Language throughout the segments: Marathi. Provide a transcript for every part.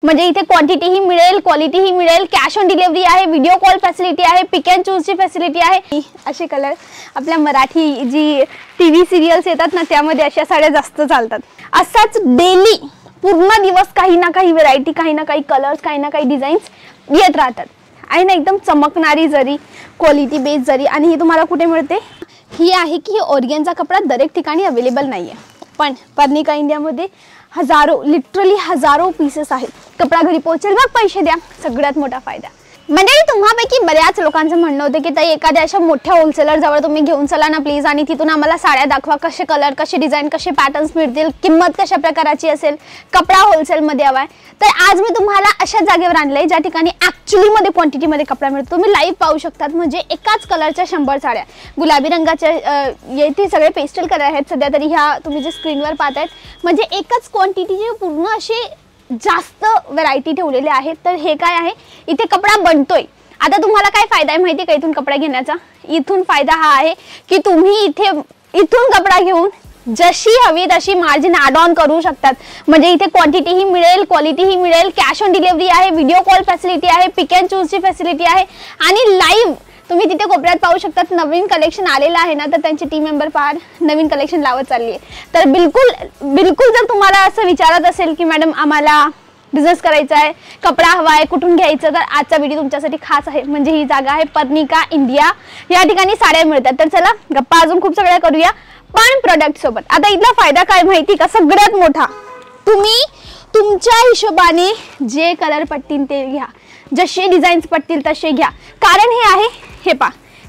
म्हणजे इथे क्वांटिटी ही मिळेल, क्वालिटी ही मिळेल, कॅश ऑन डिलिव्हरी आहे, व्हिडिओ कॉल फॅसिलिटी आहे, पिक अँड चूजची फॅसिलिटी आहे। असे कलर आपल्या मराठी जी टीव्ही सिरियल्स येतात ना त्यामध्ये अशा साड्या जास्त चालतात। असाच डेली पूर्ण दिवस काही ना काही व्हरायटी, काही ना काही कलर्स, काही ना काही डिझाईन्स येत राहतात। आहे ना एकदम चमकणारी जरी, क्वालिटी बेस जरी। आणि ही तुम्हाला कुठे मिळते? ही आहे की ऑर्गेन्झा कपडा दरेक ठिकाणी अवेलेबल नाहीये, पण पर्निका इंडियामध्ये हजारो, लिटरली हजारो पीसेस आहेत। कपडा घरी पोहोचेल मग पैसे द्या, सगळ्यात मोठा फायदा। म्हणजे तुम्हापैकी बऱ्याच लोकांचं म्हणणं होतं की ताई एखाद्या अशा मोठ्या होलसेलर जवळ तुम्ही घेऊन चला ना प्लीज, आणि तिथून आम्हाला साड्या दाखवा, कसे कलर, कसे डिझाईन, कसे पॅटर्न्स मिळतील, किंमत कशा प्रकाराची असेल, कपडा होलसेलमध्ये हवाय। तर आज मी तुम्हाला अशा जागेवर आणलंय ज्या ठिकाणी ऍक्च्युअली मध्ये क्वांटिटीमध्ये कपडा मिळतो। तुम्ही लाईव्ह पाहू शकतात, म्हणजे एकाच कलरच्या 100 साड्या, गुलाबी रंगाच्या येथे सगळे पेस्टल कलर आहेत सध्या तरी ह्या तुम्ही जे स्क्रीनवर पाहतायत, म्हणजे एकच क्वांटिटीचे पूर्ण असे जास्त व्हरायटी ठेवलेले आहेत। तर हे काय आहे, इथे कपडा बनतोय। आता तुम्हाला काय फायदा आहे माहिती का इथून कपडा घेण्याचा? इथून फायदा हा आहे की तुम्ही इथून कपडा घेऊन जशी हवी तशी मार्जिन ॲड ऑन करू शकतात। म्हणजे इथे क्वांटिटी ही मिळेल, क्वालिटी ही मिळेल, कॅश ऑन डिलिव्हरी आहे, व्हिडिओ कॉल फॅसिलिटी आहे, पिक अँड चूजची फॅसिलिटी आहे, आणि लाईव्ह तुम्ही तिथे कोपऱ्यात पाहू शकतात। नवीन कलेक्शन आलेलं आहे ना, तर त्यांचे टीम मेंबर फार नवीन कलेक्शन लावत चालली आहे। तर बिलकुल जर तुम्हाला असं विचारत असेल की मॅडम आम्हाला बिझनेस करायचा आहे, कपडा हवा आहे, कुठून घ्यायचं, तर आजचा व्हिडिओ तुमच्यासाठी खास आहे। म्हणजे ही जागा आहे पर्निका इंडिया, या ठिकाणी साड्या मिळतात। तर चला गप्पा अजून खूप सगळ्या करूया, पण प्रोडक्ट सोबत। आता इथला फायदा काय माहिती का? सगळ्यात मोठा, तुम्ही तुमच्या हिशोबाने जे कलर पटतील ते घ्या, जसे डिझाईन्स पटतील तसे घ्या। कारण हे आहे, हे पा,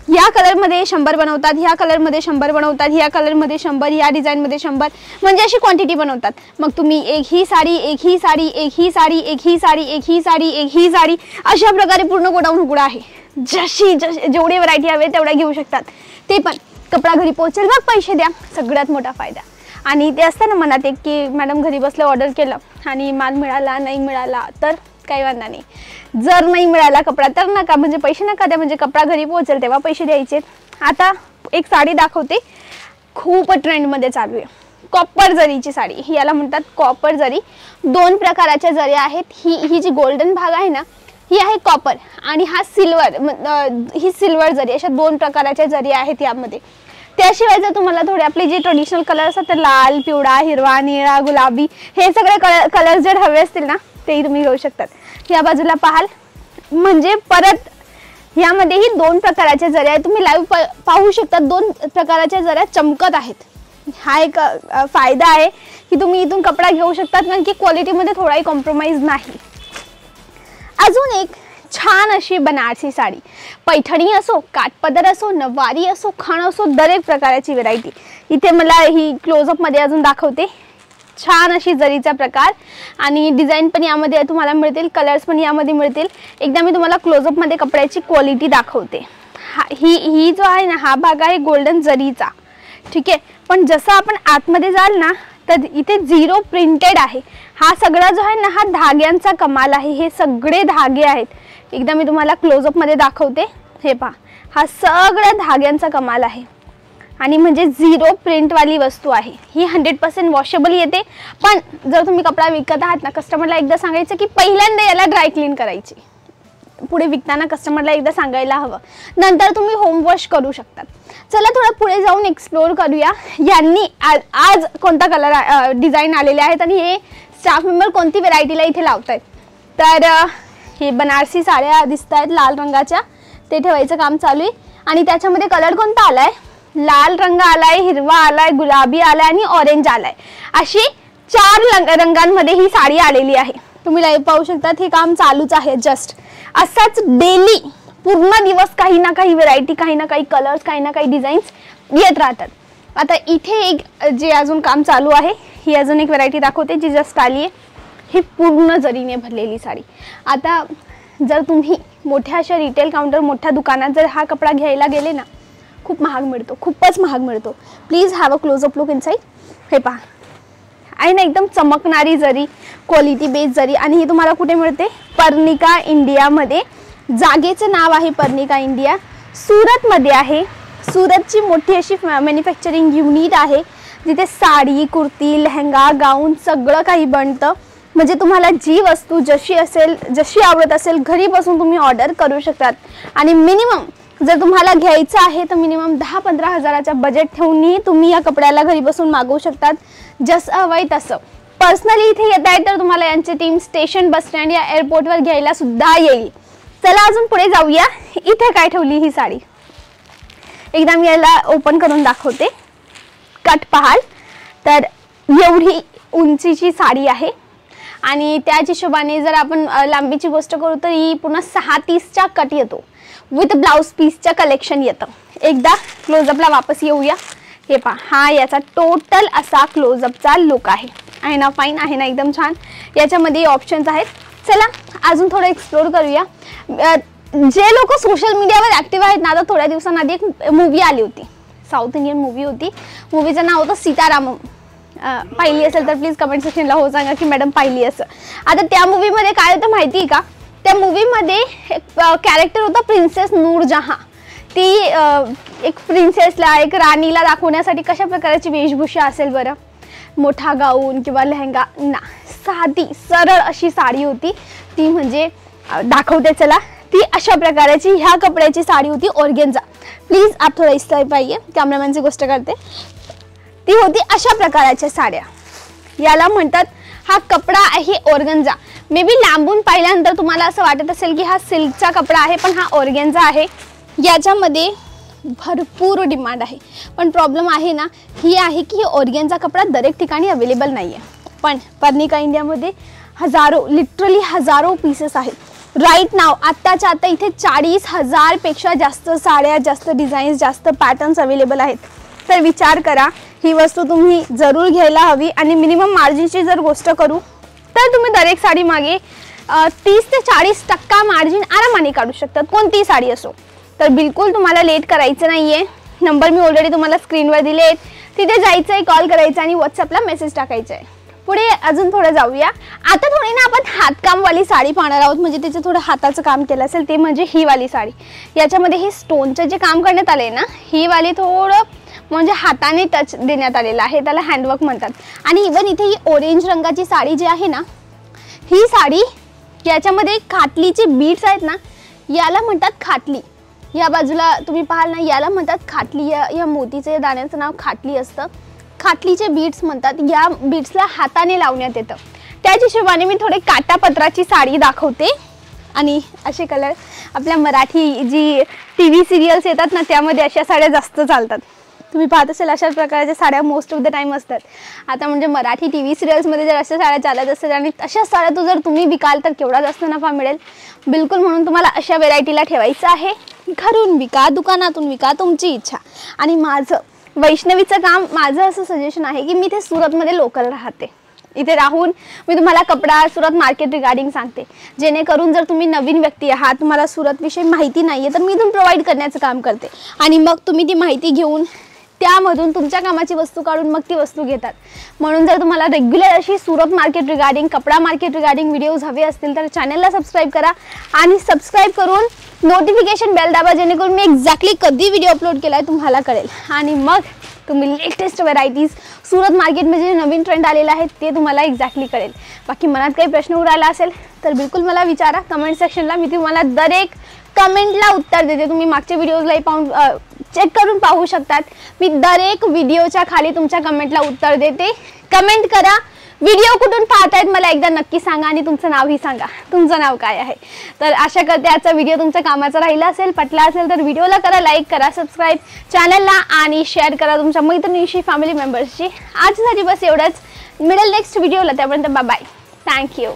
या कलर मध्ये 100 बनवतात, ह्या कलर मध्ये 100 बनवतात, ह्या कलर मध्ये 100, ह्या डिझाईन मध्ये 100, म्हणजे अशी क्वांटिटी बनवतात। मग तुम्ही एक ही साडी, एक ही साडी, एक ही साडी, एक ही साडी, एक ही साडी, एक ही साडी, अशा प्रकारे पूर्ण गोडाऊन उघडा आहे। जेवढी व्हरायटी हवे तेवढ्या घेऊ शकतात। ते पण कपडा घरी पोहोचेल मग पैसे द्या, सगळ्यात मोठा फायदा। आणि ते असतं ना मनात एक की मॅडम घरी बसल्या ऑर्डर केलं आणि माल मिळाला नाही मिळाला तर काही वांधा नाही, जर नाही मिळाला कपडा तर नका, म्हणजे पैसे नका द्या, म्हणजे कपडा घरी पोहोचेल तेव्हा पैसे द्यायचे। आता एक साडी दाखवते, खूप ट्रेंडमध्ये चालू आहे, कॉपर जरीची साडी। ही याला म्हणतात कॉपर जरी। 2 प्रकाराच्या जऱ्या आहेत। ही जी गोल्डन भाग आहे ना ही आहे कॉपर, आणि हा सिल्वर, ही सिल्वर जरी, अशा 2 प्रकाराच्या जरी आहेत यामध्ये। त्याशिवाय जर तुम्हाला थोडे आपले जे ट्रेडिशनल कलर असतात, तर लाल, पिवळा, हिरवा, निळा, गुलाबी, हे सगळे कलर जर हवे असतील ना तेही तुम्ही घेऊ शकतात। या बाजूला पाहाल, म्हणजे परत यामध्येही 2 प्रकाराच्या जऱ्या आहेत। तुम्ही लाईव्ह पाहू शकता, 2 प्रकाराच्या जऱ्या चमकत आहेत। हा एक फायदा आहे की तुम्ही इथून कपडा घेऊ शकतात, कारण की क्वालिटीमध्ये थोडाही कॉम्प्रोमाइज नाही। अजून एक छान अशी बनारसी साडी, पैठणी असो, काठपदर असो, नवारी असो, खण असो, दरेक प्रकाराची व्हरायटी इथे मला ही क्लोजअप मध्ये अजून दाखवते। छान अशी जरीचा प्रकार, आणि डिझाईन पण यामध्ये तुम्हाला मिळतील, कलर्स पण यामध्ये मिळतील। एकदा मी तुम्हाला क्लोजअप मध्ये कपड्याची क्वालिटी दाखवते। ही जो आहे ना हा भाग आहे गोल्डन जरीचा, ठीक आहे। पण जसं आपण आतमध्ये जाल ना तर इथे 0 प्रिंटेड आहे। हा सगळा जो आहे ना हा धाग्यांचा कमाल आहे, हे सगळे धागे आहेत। एकदा मी तुम्हाला क्लोजअप मध्ये दाखवते, हे पहा, हा सगळा धाग्यांचा कमाल आहे, आणि म्हणजे 0 प्रिंट वाली वस्तू आहे। ही 100% वॉशेबल येते। पण जर तुम्ही कपडा विकत आहात ना, कस्टमरला एकदा सांगायचं की पहिल्यांदा याला ड्राय क्लीन करायची, पुढे विकताना कस्टमरला एकदा सांगायला हवं, नंतर तुम्ही होम वॉश करू शकतात। चला थोडं पुढे जाऊन एक्सप्लोर करूया, यांनी आज कोणता कलर डिझाईन आलेले आहेत आणि हे स्टाफ मेंबर कोणती व्हरायटीला इथे लावतायत। तर हे बनारसी साड्या दिसत आहेत लाल रंगाच्या, ते ठेवायचं काम चालू आहे। आणि त्याच्यामध्ये कलर कोणता आलाय? लाल रंग आलाय, हिरवा आलाय, गुलाबी आलाय आणि ऑरेंज आलाय। अशी 4 रंगांमध्ये ही साडी आलेली आहे। तुम्ही लाईव्ह पाहू शकता, हे काम चालूच आहे जस्ट। असाच डेली पूर्ण दिवस काही ना काही व्हरायटी, काही ना काही कलर्स, काही ना काही डिझाईन्स येत राहतात। आता इथे एक जे अजून काम चालू आहे, ही अजून एक व्हरायटी दाखवते जी जस्ट आली आहे। ही पूर्ण जरीने भरलेली साडी। आता जर तुम्ही मोठ्या अशा रिटेल काउंटर, मोठ्या दुकानात जर हा कपडा घ्यायला गेले ना, खूप महाग मिळतो, खूपच महाग मिळतो। Please have a close up look inside. हे पहा, आहे ना एकदम चमकणारी जरी, क्वालिटी बेस जरी, आणि ही तुम्हाला कुठे मिळते? पर्निका इंडियामध्ये। जागेचं नाव आहे पर्निका इंडिया, सुरतमध्ये आहे। सुरतची मोठी अशी मॅन्युफॅक्चरिंग युनिट आहे, जिथे साडी, कुर्ती, लेहंगा, गाऊन सगळं काही बनतं। म्हणजे तुम्हाला जी वस्तू जशी आवडत असेल घरी बसून तुम्ही ऑर्डर करू शकतात। आणि मिनिमम जर तुम्हाला घ्यायचं आहे तर मिनिमम 10-15 हजाराचा बजेट ठेवूनही तुम्ही या कपड्याला घरी बसून मागवू शकतात, जसं हवंय तसं। पर्सनली इथे येत आहे तर तुम्हाला यांची टीम स्टेशन, बस स्टँड या एअरपोर्टवर घ्यायला सुद्धा येईल। चला अजून पुढे जाऊया। इथे काय ठेवली ही साडी, एकदा मी याला ओपन करून दाखवते। कट पाहाल तर एवढी उंचीची साडी आहे आणि त्याच हिशोबाने जर आपण लांबीची गोष्ट करू तर ही पुन्हा 6:30चा कट येतो, विथ ब्लाउज पीसच्या कलेक्शन येतं। एकदा क्लोजअपला वापस येऊया। हे पहा, हा याचा टोटल असा क्लोजअपचा लुक आहे ना, फाईन आहे ना, एकदम छान। याच्यामध्ये ऑप्शन्स आहेत। चला अजून थोडं एक्सप्लोर करूया। जे लोक सोशल मीडियावर ॲक्टिव्ह आहेत ना, आता थोड्या दिवसांआधी एक मूवी आली होती, साऊथ इंडियन मूवी होती, मूवीचं नाव होतं सीतारामम। पाहिली असेल तर प्लीज कमेंट सेक्शनला हो सांगा की मॅडम पाहिली असं। आता त्या मूवीमध्ये काय होतं माहिती आहे का, त्या मूवीमध्ये एक कॅरेक्टर होता प्रिन्सेस नूरजहां। ती एक प्रिन्सेसला, एक राणीला दाखवण्यासाठी कशा प्रकारची वेशभूषा असेल बरं, मोठा गाऊन किंवा लेहंगा ना, साधी सरळ अशी साडी होती ती। म्हणजे दाखवते चला, ती अशा प्रकारची ह्या कपड्याची साडी होती, ऑर्गेन्झा। प्लीज आप थोड़ा इस साइड पाहिजे, कॅमेरामॅनची गोष्ट करते। ती होती अशा प्रकारच्या साड्या, याला म्हणतात, हा कपडा आहे ऑर्गेन्झा। मे बी लांबून पाहिल्यानंतर तुम्हाला असं वाटत असेल की हा सिल्कचा कपडा आहे, पण हा ऑर्गेन्झा आहे। याच्यामध्ये भरपूर डिमांड आहे, पण प्रॉब्लेम आहे ना ही आहे की ऑर्गेन्झा कपडा दरेक ठिकाणी अवेलेबल नाही आहे। पण पर्निका इंडियामध्ये हजारो, लिटरली हजारो पीसेस आहेत। राईट नाव आत्ताच्या आता इथे 40,000 पेक्षा जास्त साड्या, जास्त डिझाईन्स, जास्त पॅटर्न्स अवेलेबल आहेत। तर विचार करा, ही वस्तू तुम्ही जरूर घ्यायला हवी। आणि मिनिमम मार्जिनची जर गोष्ट करू तर तुम्ही दरेक साडी मागे 30 ते 40% मार्जिन आरामाने काढू शकतात, कोणतीही साडी असो। तर बिलकुल तुम्हाला लेट करायचं नाहीये। नंबर मी ऑलरेडी तुम्हाला स्क्रीनवर दिले आहेत, तिथे जायचं आहे, कॉल करायचा आणि व्हॉट्सअपला मेसेज टाकायचा आहे। पुढे अजून थोडं जाऊया। आता थोडी ना आपण हातकामवाली साडी पाहणार आहोत, म्हणजे त्याचं थोडं हाताचं काम केलं असेल ते, म्हणजे ही वाली साडी। याच्यामध्ये हे स्टोनचं जे काम करण्यात आले ना, ही वाली थोडं म्हणजे हाताने टच देण्यात आलेला आहे, त्याला हँडवर्क म्हणतात। आणि इवन इथे ही ऑरेंज रंगाची साडी जी आहे ना, ही साडी याच्यामध्ये खाटलीचे बीड्स आहेत ना, याला म्हणतात खाटली। या बाजूला तुम्ही पाहाल ना, याला म्हणतात खाटली। या मोतीचे दाण्याचं नाव खाटली असतं, खाटलीचे बीड्स म्हणतात। या बीड्सला हाताने लावण्यात येतं। त्याच हिशोबाने मी थोडे काटापत्राची साडी दाखवते। आणि असे कलर आपल्या मराठी जी TV सिरियल्स येतात ना, त्यामध्ये अशा साड्या जास्त चालतात। तुम्ही पाहत असेल अशा प्रकारच्या साड्या मोस्ट ऑफ द टाइम असतात। आता म्हणजे मराठी TV सिरियल्समध्ये जर अशा साड्या चालत असतात आणि अशा साड्या जर तुम्ही विकाल तर केवढा जास्त नफा मिळेल। बिलकुल, म्हणून तुम्हाला अशा व्हेरायटीला ठेवायचं आहे। घरून विका, दुकानातून विका, तुमची इच्छा। आणि माझं वैष्णवीचं काम, माझं असं सजेशन आहे की मी इथे सुरतमध्ये लोकल राहते, इथे राहून मी तुम्हाला कपडा सुरत मार्केट रिगार्डिंग सांगते, जेणेकरून जर तुम्ही नवीन व्यक्ती आहात, तुम्हाला सुरतविषयी माहिती नाही आहे, तर मी इथून प्रोव्हाइड करण्याचं काम करते। आणि मग तुम्ही ती माहिती घेऊन त्यामधून तुमच्या कामाची वस्तू काढून मग ती वस्तू घेतात। म्हणून जर तुम्हाला रेग्युलर अशी सुरत मार्केट रिगार्डिंग, कपडा मार्केट रिगार्डिंग व्हिडिओज हवे असतील तर चॅनलला सबस्क्राईब करा आणि सबस्क्राइब करून नोटिफिकेशन बेल दाबा, जेणेकरून मी एक्झॅक्टली कधी व्हिडिओ अपलोड केलाय तुम्हाला कळेल। आणि मग तुम्ही लेटेस्ट व्हरायटीज सुरत मार्केटमध्ये जे नवीन ट्रेंड आलेला आहे ते तुम्हाला एक्झॅक्टली कळेल। बाकी मनात काही प्रश्न उरायला असेल तर बिलकुल मला विचारा कमेंट सेक्शनला, मी तुम्हाला दरेक कमेंटला उत्तर देते। तुम्ही मागच्या व्हिडिओजलाही पाहून चेक करून पाहू शकतात। मी दरेक व्हिडिओच्या खाली तुमच्या कमेंटला उत्तर देते। कमेंट करा, व्हिडिओ कुठून पाहतायत मला एकदा नक्की सांगा आणि तुमचं नावही सांगा, तुमचं नाव काय आहे। तर आशा करते आजचा व्हिडिओ तुमच्या कामाचा राहिला असेल, पटला असेल तर व्हिडिओला करा लाईक, करा सबस्क्राईब चॅनलला आणि शेअर करा तुमच्या मैत्रिणींशी, फॅमिली मेंबर्सशी। आजसाठी बस एवढंच, मिळेल नेक्स्ट व्हिडिओला, त्यापर्यंत बाय बाय, थँक्यू।